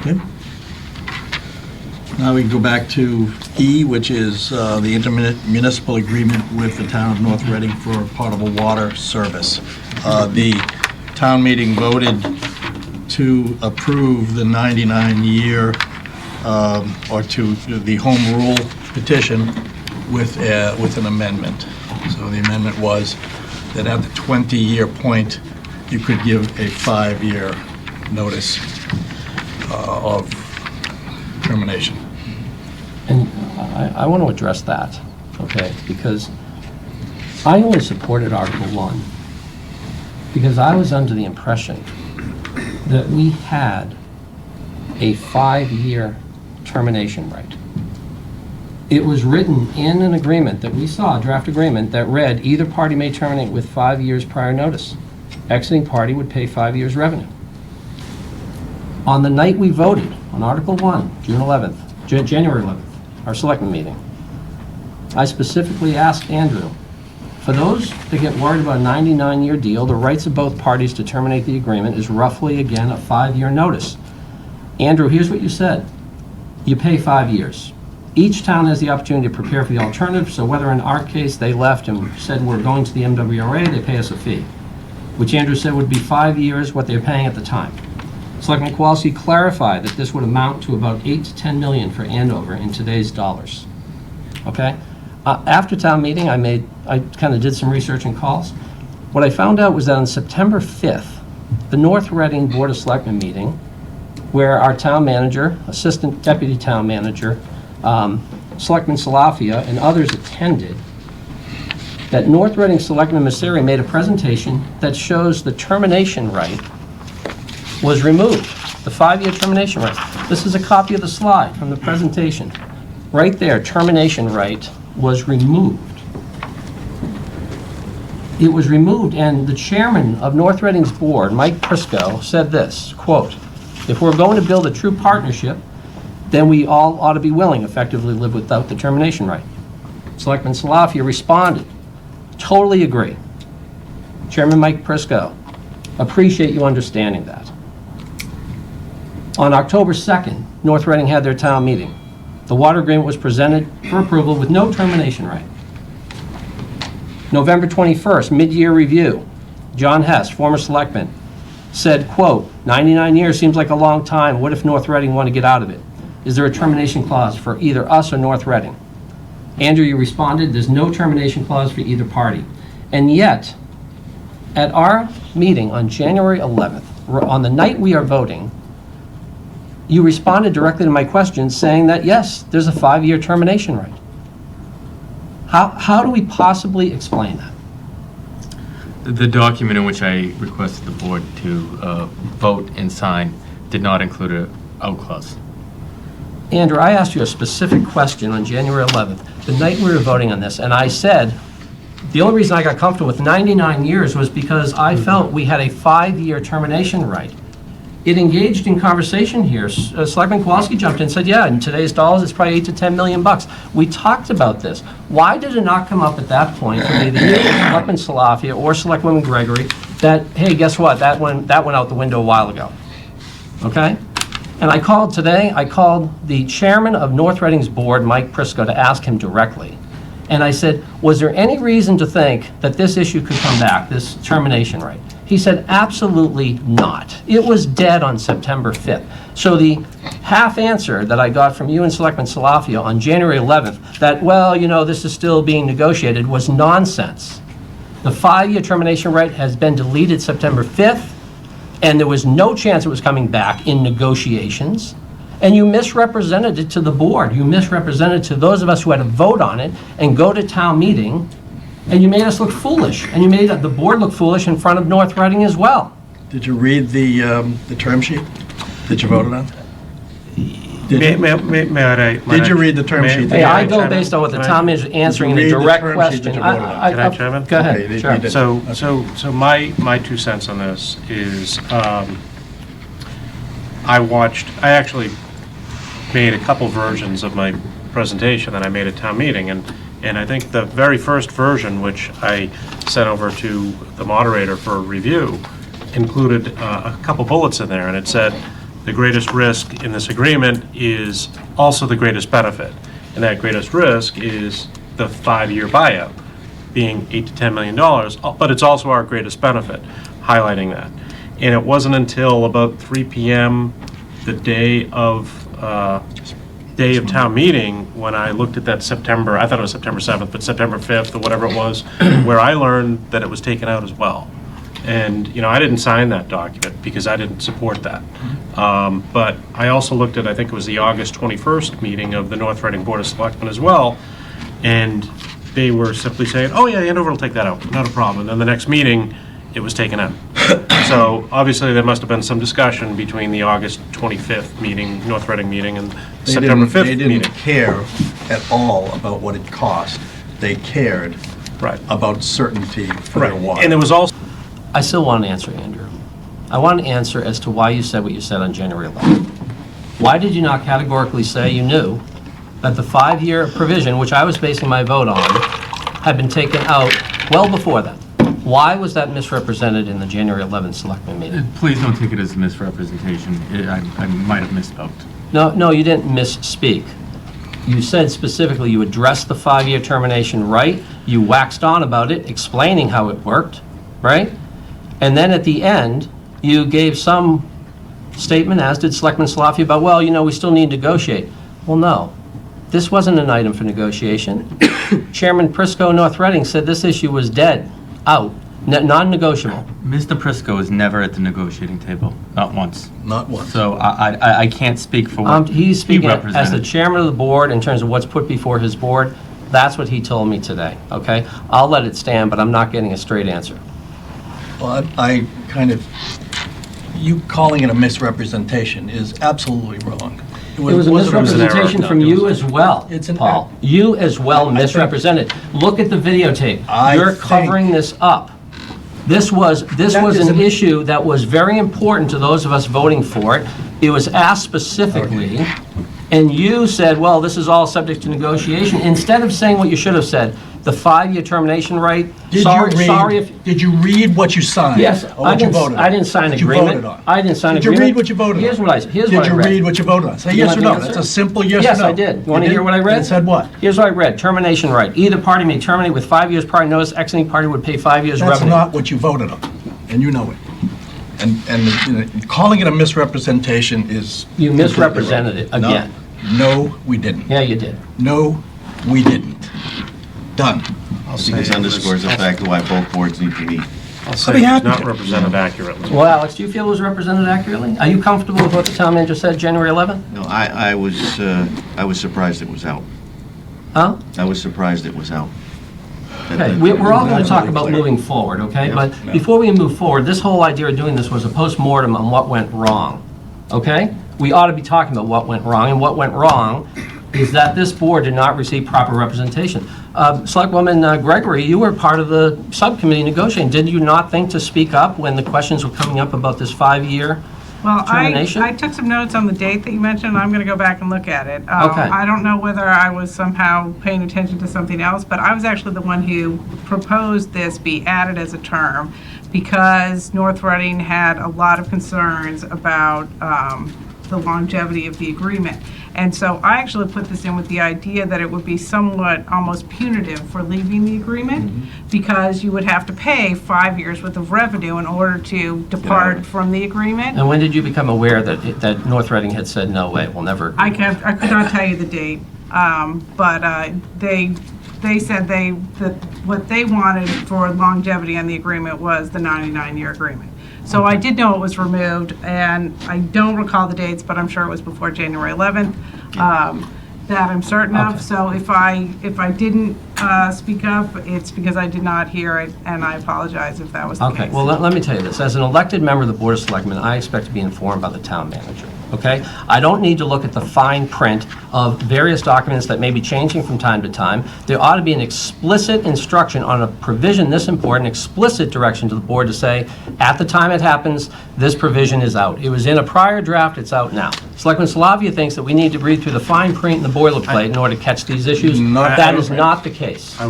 Okay. Now we can go back to E, which is the intermunicipal agreement with the town of North Reading for potable water service. The town meeting voted to approve the 99-year or to the home rule petition with an amendment. So the amendment was that at the 20-year point, you could give a 5-year notice of termination. And I want to address that, okay? Because I only supported Article 1 because I was under the impression that we had a 5-year termination right. It was written in an agreement that we saw, a draft agreement, that read, either party may terminate with 5 years prior notice. Exiting party would pay 5 years revenue. On the night we voted on Article 1, January 11th, our selectman meeting, I specifically asked Andrew, for those that get worried about a 99-year deal, the rights of both parties to terminate the agreement is roughly, again, a 5-year notice. Andrew, here's what you said. You pay 5 years. Each town has the opportunity to prepare for the alternative, so whether in our case they left and said we're going to the MWRA, they pay us a fee, which Andrew said would be 5 years what they're paying at the time. Selectman Kowalski clarified that this would amount to about 8 to 10 million for Andover in today's dollars. Okay? After town meeting, I kind of did some research and calls. What I found out was that on September 5th, the North Reading Board of Selectmen meeting, where our town manager, assistant deputy town manager, Selectman Salafia, and others attended, that North Reading Selectman Messeri made a presentation that shows the termination right was removed, the 5-year termination right. This is a copy of the slide from the presentation. Right there, termination right was removed. It was removed, and the chairman of North Reading's board, Mike Prisco, said this, quote, if we're going to build a true partnership, then we all ought to be willing to effectively live without the termination right. Selectman Salafia responded, totally agree. Chairman Mike Prisco, appreciate you understanding that. On October 2nd, North Reading had their town meeting. The water agreement was presented for approval with no termination right. November 21st, mid-year review. John Hess, former selectman, said, quote, 99 years seems like a long time. What if North Reading want to get out of it? Is there a termination clause for either us or North Reading? Andrew, you responded, there's no termination clause for either party. And yet, at our meeting on January 11th, on the night we are voting, you responded directly to my question saying that, yes, there's a 5-year termination right. How do we possibly explain that? The document in which I requested the board to vote and sign did not include an out clause. Andrew, I asked you a specific question on January 11th, the night we were voting on this, and I said, the only reason I got comfortable with 99 years was because I felt we had a 5-year termination right. It engaged in conversation here. Selectman Kowalski jumped in and said, yeah, in today's dollars, it's probably 8 to 10 million bucks. We talked about this. Why did it not come up at that point from either Selectman Salafia or Selectwoman Gregory that, hey, guess what, that went out the window a while ago, okay? And I called the chairman of North Reading's board, Mike Prisco, to ask him directly. And I said, was there any reason to think that this issue could come back, this termination right? He said, absolutely not. It was dead on September 5th. So the half answer that I got from you and Selectman Salafia on January 11th, that, well, you know, this is still being negotiated, was nonsense. The 5-year termination right has been deleted September 5th, and there was no chance it was coming back in negotiations. And you misrepresented it to the board. You misrepresented to those of us who had to vote on it and go to town meeting, and you made us look foolish, and you made the board look foolish in front of North Reading as well. Did you read the term sheet that you voted on? Did you read the term sheet? Hey, I go based on what the town manager is answering in a direct question. Can I, Chairman? Go ahead. Okay, Sure. you did. So my 2 cents on this is, I actually made a couple versions of my presentation that I made at town meeting, and I think the very first version, which I sent over to the moderator for review, included a couple bullets in there, and it said, the greatest risk in this agreement is also the greatest benefit. And that greatest risk is the 5-year buyout, being $8 to $10 million, but it's also our greatest benefit, highlighting that. And it wasn't until about 3 p.m. the day of town meeting, when I looked at that September, I thought it was September 7th, but September 5th or whatever it was, where I learned that it was taken out as well. And, you know, I didn't sign that document because I didn't support that. But I also looked at, I think it was the August 21st meeting of the North Reading Board of Selectmen as well, and they were simply saying, oh yeah, Andover will take that out, not a problem. And then the next meeting, it was taken out. So obviously there must have been some discussion between the August 25th meeting, North Reading meeting, and They September didn't- 5th They meeting. didn't care at all about what it cost. They cared Right. about certainty for their Right. water. And there was also, I still want an answer, Andrew. I want an answer as to why you said what you said on January 11th. Why did you not categorically say you knew that the 5-year provision, which I was basing my vote on, had been taken out well before that? Why was that misrepresented in the January 11th Selectmen meeting? Please don't take it as misrepresentation. I might have misspoke. No, you didn't misspeak. You said specifically you addressed the 5-year termination right. You waxed on about it, explaining how it worked, right? And then at the end, you gave some statement, as did Selectman Salafia, about, well, you know, we still need to negotiate. Well, no. This wasn't an item for negotiation. Chairman Prisco, North Reading, said this issue was dead, out, non-negotiable. Mr. Prisco is never at the negotiating table, not once. Not once. So I can't speak for what He's he speaking as the represented. chairman of the board in terms of what's put before his board. That's what he told me today, okay? I'll let it stand, but I'm not getting a straight answer. Well, I kind of, you calling it a misrepresentation is absolutely wrong. It was a wasn't misrepresentation from you as well, It's an Paul. You as well misrepresented. Look at the videotape. I You're think- covering this up. This was an isn't- issue that was very important to those of us voting for it. It was asked specifically, and you said, well, this is all subject to negotiation, instead of saying what you should have said, the 5-year termination right. Did you read what you signed? Yes, Or what you voted on? I didn't sign What you agreement. voted on? I didn't sign Did you agreement. read what you voted on? Here's what I read. Did you read what you voted on? Say You yes want or the no. answer? That's a simple yes or no. Yes, I did. You want to hear what I read? It said what? Here's what I read. Termination right. Either party may terminate with 5 years prior notice. Exiting party would pay 5 years That's revenue. not what you voted on, and you know it. And you know, calling it a misrepresentation is... You misrepresented it No. again. No, we didn't. Yeah, you did. No, we didn't. Done. I think this underscores the fact of why both boards need to meet. I'll be say it's happy not to. represented accurately. Well, Alex, do you feel it was represented accurately? Are you comfortable with what the town manager said January 11th? No, I was surprised it was out. Huh? I was surprised it was out. Okay, we're all going to talk about moving forward, okay? But before we move forward, this whole idea of doing this was a post-mortem on what went wrong, okay? We ought to be talking about what went wrong, and what went wrong is that this board did not receive proper representation. Selectwoman Gregory, you were part of the subcommittee negotiating. Did you not think to speak up when the questions were coming up about this 5-year Well, termination? I took some notes on the date that you mentioned. I'm going to go back and look at it. Okay. I don't know whether I was somehow paying attention to something else, but I was actually the one who proposed this be added as a term because North Reading had a lot of concerns about the longevity of the agreement. And so I actually put this in with the idea that it would be somewhat almost punitive for leaving the agreement because you would have to pay 5 years worth of revenue in order to depart from the agreement. And when did you become aware that North Reading had said, no way, we'll never? I could not tell you the date, but they said that what they wanted for longevity on the agreement was the 99-year agreement. So I did know it was removed, and I don't recall the dates, but I'm sure it was before January 11th. That I'm certain of. Okay. So if I didn't speak up, it's because I did not hear it, and I apologize if that was the case. Okay, well, let me tell you this. As an elected member of the Board of Selectmen, I expect to be informed by the town manager, okay? I don't need to look at the fine print of various documents that may be changing from time to time. There ought to be an explicit instruction on a provision this important, explicit direction to the board to say, at the time it happens, this provision is out. It was in a prior draft, it's out now. Selectman Salavia thinks that we need to read through the fine print and the boilerplate in order to catch these issues. Not That is not the case. I